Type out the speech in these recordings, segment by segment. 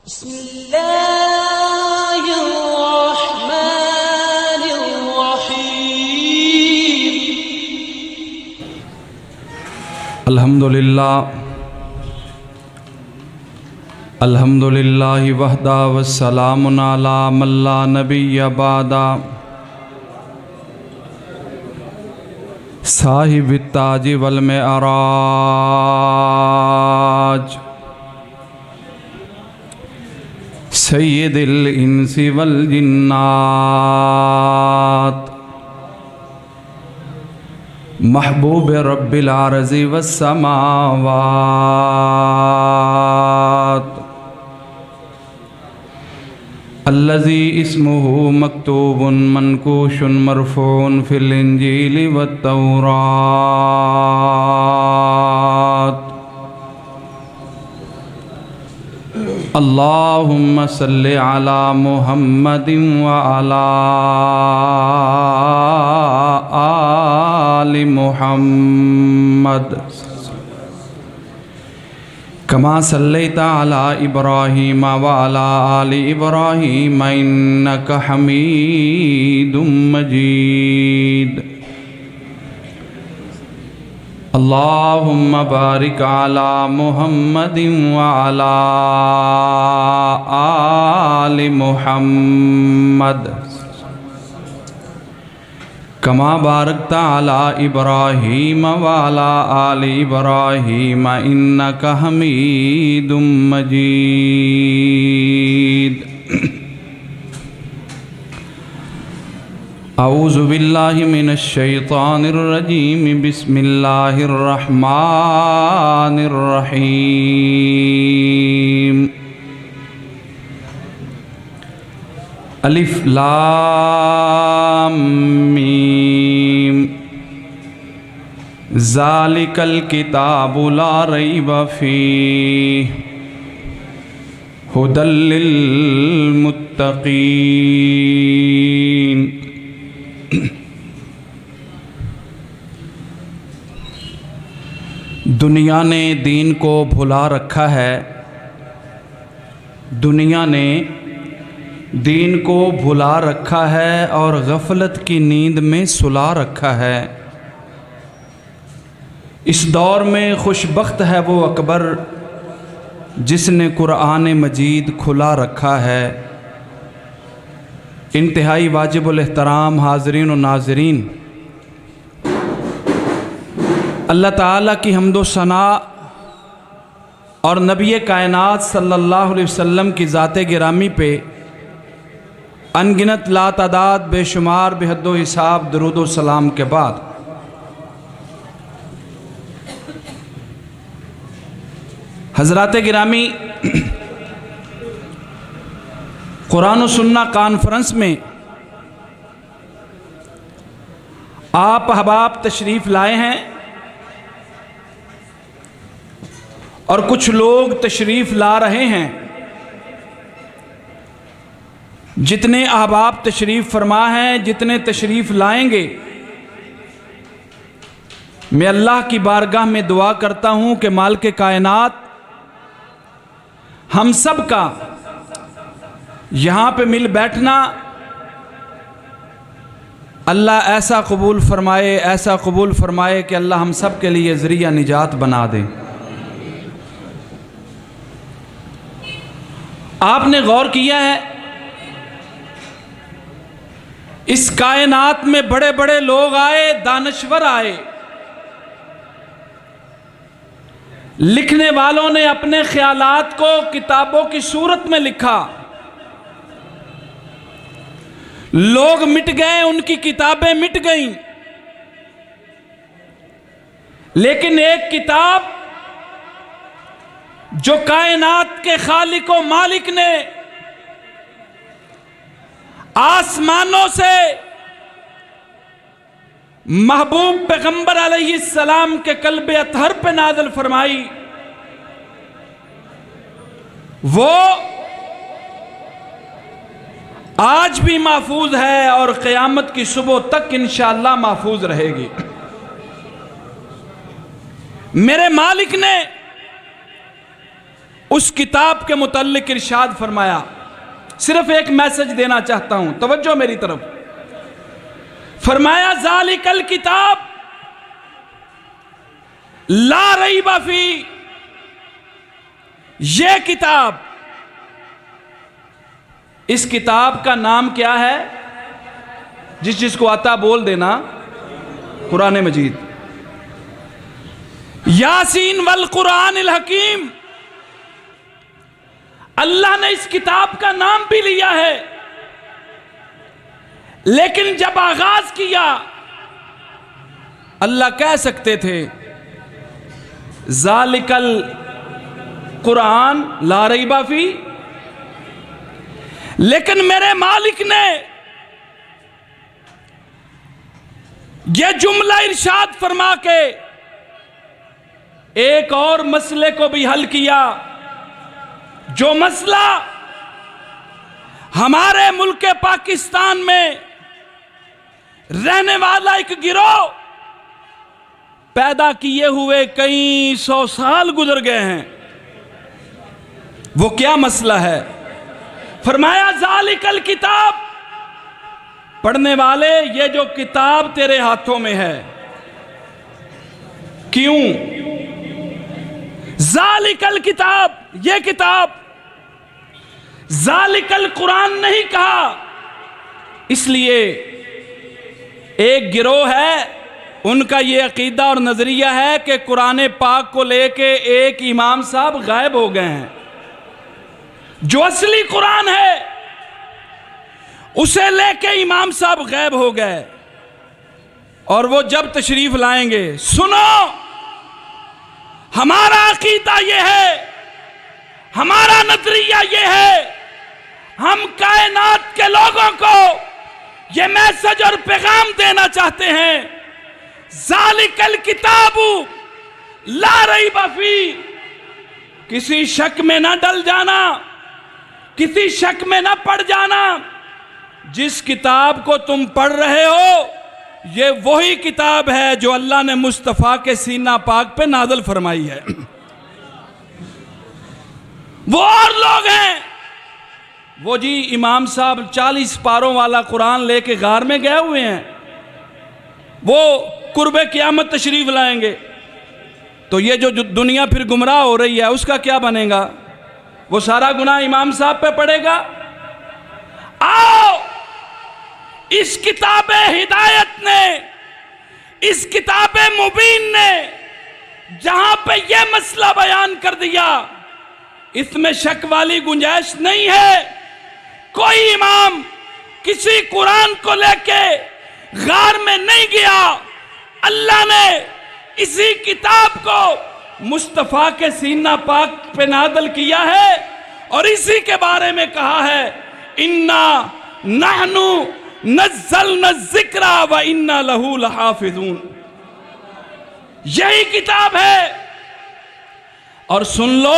बिस्मिल्लाहिर्रहमानिर्रहीम। अल्हम्दुलिल्लाहि वहदा वस्सलामुन अला मन ला नबिय्य बअदा साहिबित ताज वल मेअराज सय्यिदिल इंसी वल जिन्नात महबूब रब्बिल अर्ज़ि वस्समावात अल्लज़ी इस्मुहु मक्तूबुन मनकूशुन मरफ़ून फ़िल इंजीलि वत्तौरात अल्लाहुम्मा सल्लि अला मुहम्मदिन व अला आलि मुहम्मद कमा सल्लैता अला इब्राहीम व अला आलि इब्राहीम इन्नका हमीदुम मजीद। अल्लाहुम्मा बारिक अला मुहम्मदिन व अला आलि मुहम्मद कमा बारकता अला इब्राहीम व अला आलि इब्राहीम इन्नका हमीदुम मजीद। औज़ु बिल्लाहि मिनश शैतानिर रजीम बिस्मिल्लाहिर रहमानिर रहीम। अलिफ लाम मीम ज़ालिकल किताबु ला रैब फ़ीह हुदल लिल मुत्तक़ीन। दुनिया ने दीन को भुला रखा है, दुनिया ने दीन को भुला रखा है और गफलत की नींद में सुला रखा है। इस दौर में खुशबख्त है वो अकबर जिसने कुरान मजीद खुला रखा है। इंतहाई वाजिबुल एहतराम हाज़रीन व नाज़रीन, अल्लाह ताला की हम्दो सना और नबी कायनात सल्लल्लाहु अलैहि वसल्लम की ज़ाते गिरामी पे अनगिनत लातादाद बेशुमार बेहद्दो हिसाब दरूदो सलाम के बाद हज़रात गिरामी, कुरान व सुन्ना कॉन्फ्रेंस में आप अहबाब तशरीफ़ लाए हैं और कुछ लोग तशरीफ़ ला रहे हैं। जितने अहबाब तशरीफ़ फरमा हैं, जितने तशरीफ़ लाएंगे, मैं अल्लाह की बारगाह में दुआ करता हूँ कि मालिक कायनात हम सब का यहाँ पे मिल बैठना अल्लाह ऐसा कबूल फरमाए, ऐसा कबूल फरमाए कि अल्लाह हम सब के लिए ज़रिया निजात बना दे। आपने गौर किया है, इस कायनात में बड़े बड़े लोग आए, दानश्वर आए, लिखने वालों ने अपने ख्यालात को किताबों की सूरत में लिखा। लोग मिट गए, उनकी किताबें मिट गईं, लेकिन एक किताब जो कायनात के खालिक व मालिक ने आसमानों से महबूब पैगंबर अलैहिस्सलाम के कल्बे अतहर पे नाज़िल फरमाई, वो आज भी महफूज है और क़यामत की सुबह तक इंशाअल्लाह महफूज रहेगी। मेरे मालिक ने उस किताब के मुतल्लिक इरशाद फरमाया। सिर्फ एक मैसेज देना चाहता हूं, तवज्जो मेरी तरफ। फरमाया ज़ालिकल किताब ला रैब फी, ये किताब, इस किताब का नाम क्या है? जिसको आता बोल देना, कुरान मजीद। यासीन वल कुरानिल हकीम, अल्लाह ने इस किताब का नाम भी लिया है, लेकिन जब आगाज किया अल्लाह कह सकते थे ज़ालिकल कुरान ला रैब फी, लेकिन मेरे मालिक ने यह जुमला इरशाद फरमा के एक और मसले को भी हल किया, जो मसला हमारे मुल्क पाकिस्तान में रहने वाला एक गिरोह पैदा किए हुए कई 100 साल गुजर गए हैं। वो क्या मसला है? फरमाया ज़ालिकल किताब, पढ़ने वाले ये जो किताब तेरे हाथों में है, क्यों ज़ालिकल किताब, ये किताब, ज़ालिकल कुरान नहीं कहा, इसलिए एक गिरोह है, उनका ये अकीदा और नजरिया है कि कुरान पाक को लेके एक इमाम साहब गायब हो गए हैं। जो असली कुरान है उसे लेके इमाम साहब गायब हो गए, और वो जब तशरीफ लाएंगे, सुनो हमारा अकीदा ये है, हमारा नजरिया ये है, हम कायनात के लोगों को ये मैसेज और पैगाम देना चाहते हैं, ज़ालिकल किताबु ला रैब फी, किसी शक में ना डल जाना, किसी शक में ना पड़ जाना। जिस किताब को तुम पढ़ रहे हो ये वही किताब है जो अल्लाह ने मुस्तफ़ा के सीना पाक पे नाज़िल फरमाई है। वो और लोग हैं, वो जी इमाम साहब 40 पारों वाला कुरान लेके गार में गए हुए हैं, वो कुर्बे क़यामत तशरीफ लाएंगे, तो ये जो दुनिया फिर गुमराह हो रही है उसका क्या बनेगा? वो सारा गुनाह इमाम साहब पे पड़ेगा। आओ इस किताब हिदायत ने, इस किताब मुबीन ने जहां पे यह मसला बयान कर दिया, इसमें शक वाली गुंजाइश नहीं है। कोई इमाम किसी कुरान को लेके गार में नहीं गया, अल्लाह ने इसी किताब को मुस्तफ़ा के सीना पाक पे नाज़िल किया है, और इसी के बारे में कहा है इन्ना नहनु नज़्ज़लना ज़िक्रा व इन्ना लहू लहाफ़िज़ून। यही किताब है। और सुन लो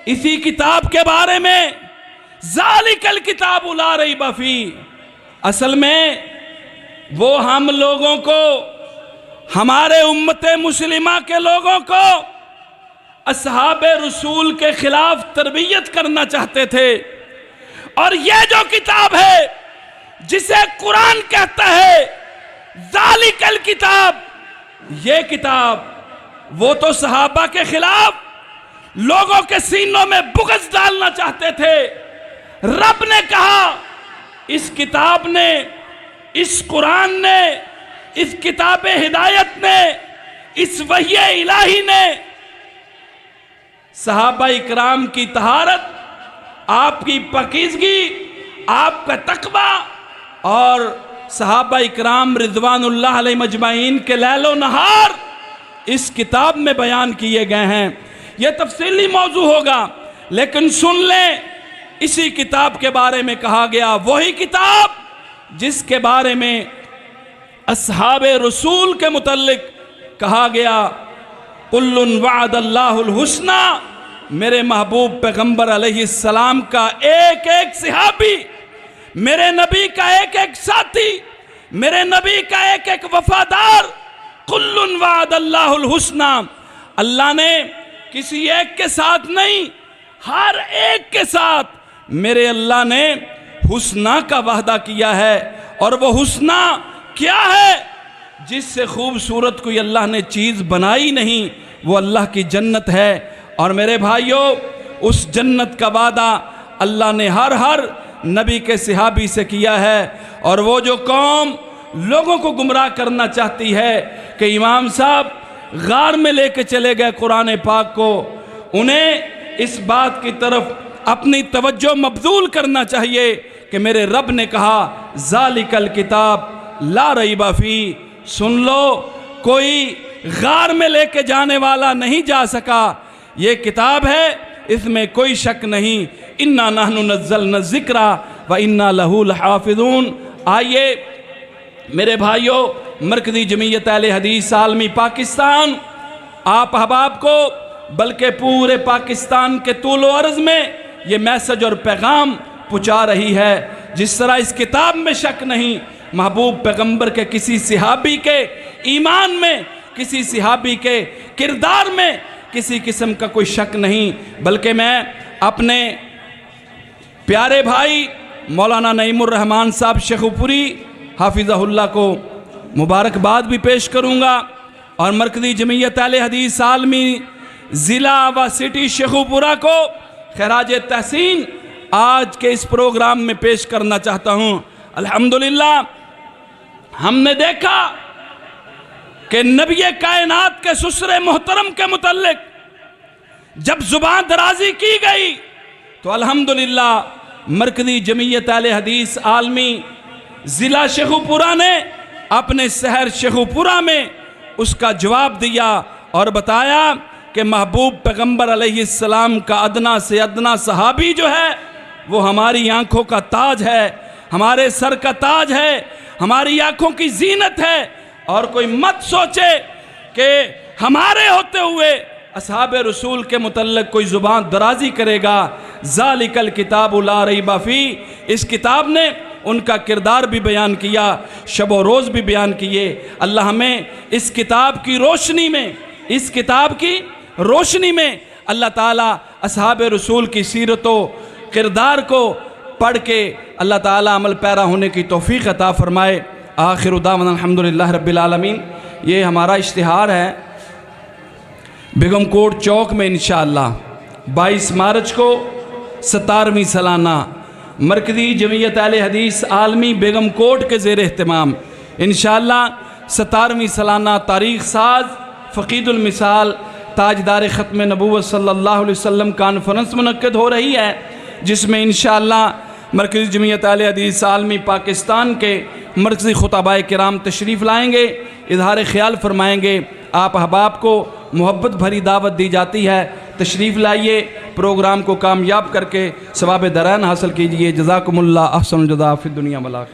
इसी किताब के बारे में, ज़ालिकल किताबु ला रैब फी, असल में वो हम लोगों को, हमारे उम्मते मुस्लिमा के लोगों को असहाबे रसूल के खिलाफ तरबियत करना चाहते थे। और यह जो किताब है जिसे कुरान कहता है ज़ालिकल किताब, ये किताब वो तो सहाबा के खिलाफ लोगों के सीनों में बुग़्ज़ डालना चाहते थे। रब ने कहा इस किताब ने, इस कुरान ने, इस किताब हिदायत ने, इस वही इलाही ने सहाबा इकराम की तहारत, आपकी पाकीज़गी, आपका तक़वा और सहाबा इकराम रिज़वानुल्लाह अलैहिम अजमाइन के लैलो नहार इस किताब में बयान किए गए हैं। यह तफसीली मौजू होगा, लेकिन सुन लें इसी किताब के बारे में कहा गया, वही किताब जिसके बारे में अस्हाबे रसूल के मुतल्लिक कहा गया कुल्लुन वअदल्लाहुल हुस्ना, मेरे महबूब पैगंबर अलैहिस्सलाम का एक एक सहाबी, मेरे नबी का एक एक साथी, मेरे नबी का एक एक वफादार, कुल्लुन वअदल्लाहुल हुस्ना, अल्लाह ने किसी एक के साथ नहीं हर एक के साथ मेरे अल्लाह ने हुस्ना का वादा किया है। और वो हुस्ना क्या है? जिससे खूबसूरत कोई अल्लाह ने चीज़ बनाई नहीं, वो अल्लाह की जन्नत है। और मेरे भाइयों, उस जन्नत का वादा अल्लाह ने हर नबी के सहाबी से किया है। और वो जो कौम लोगों को गुमराह करना चाहती है कि इमाम साहब गार में लेके चले गए कुरान पाक को, उन्हें इस बात की तरफ अपनी तवज्जो मबजूल करना चाहिए कि मेरे रब ने कहा ज़ालिकल किताब ला रैबा फी। सुन लो, कोई गार में लेके जाने वाला नहीं जा सका। ये किताब है, इसमें कोई शक नहीं। इन्ना नहनु नज़्ज़लना ज़िक्रा व इन्ना लहू लहाफ़िज़ून। आइए मेरे भाइयों, मरकज़ी जमीयत अहले हदीस आलमी पाकिस्तान आप अहबाब को बल्कि पूरे पाकिस्तान के तूल व अर्ज़ में ये मैसेज और पैगाम पहुँचा रही है। जिस तरह इस किताब में शक नहीं, महबूब पैगंबर के किसी सहाबी के ईमान में, किसी सहाबी के किरदार में किसी किस्म का कोई शक नहीं, बल्कि मैं अपने प्यारे भाई मौलाना नईमुर रहमान साहब शेखुपुरी हाफिज़हुल्लाह को मुबारकबाद भी पेश करूँगा। और मरकज़ी जमीयत अहले हदीस आलमी ज़िला व सिटी शेखुपुरा को खराज तहसीन आज के इस प्रोग्राम में पेश करना चाहता हूँ। अल्हम्दुलिल्लाह, हमने देखा कि नबी कायनात के ससुर मोहतरम के मुतल्लिक जब जुबान दराजी की गई तो अल्हम्दुलिल्लाह मरकज़ी जमीयत अहले हदीस आलमी ज़िला शेखुपुरा ने अपने शहर शेखुपुरा में उसका जवाब दिया और बताया कि महबूब पैगंबर अलैहिस्सलाम का अदना से अदना सहाबी जो है वो हमारी आंखों का ताज है, हमारे सर का ताज है, हमारी आंखों की जीनत है। और कोई मत सोचे कि हमारे होते हुए असहाबे रसूल के मुतल्लिक कोई ज़ुबान दराजी करेगा। ज़ालिकल किताबु ला रैबा फी, इस किताब ने उनका किरदार भी बयान किया, शब व रोज़ भी बयान किए। अल्लाह हमें इस किताब की रोशनी में, इस किताब की रोशनी में अल्लाह ताला असहाबे रसूल की सीरतो किरदार को पढ़ के अल्लाह ताला अमल पैरा होने की तौफीक अता फ़रमाए। आखिर दावना अल्हम्दुलिल्लाह रब्बिल आलमीन। ये हमारा इश्तिहार है बेगम कोट चौक में इंशाअल्लाह 22 मार्च को 17वीं सालाना मरकज़ी जमीयत अहले हदीस आलमी बेगम कोट के ज़ेर एहतमाम इंशाअल्लाह 17वीं सालाना तारीख़ साज फ़क़ीदुल मिसाल ताजदार ख़त्म नबूवत सल्लल्लाहु अलैहि वसल्लम कॉन्फ्रेंस मुनक्किद हो रही है, जिसमें इंशाअल्लाह मरकज़ी जमीयत अहले हदीस आलमी पाकिस्तान के मरकज़ी खुताबाए किराम तशरीफ़ लाएँगे, इज़हार ख़याल फरमाएँगे। आप अहबाब को मोहब्बत भरी दावत दी जाती है, तशरीफ़ लाइए, प्रोग्राम को कामयाब करके सवाब दरान हासिल कीजिए। जज़ाकुमुल्लाह अहसन जज़ा फ़िद दुनिया वल आखिरह।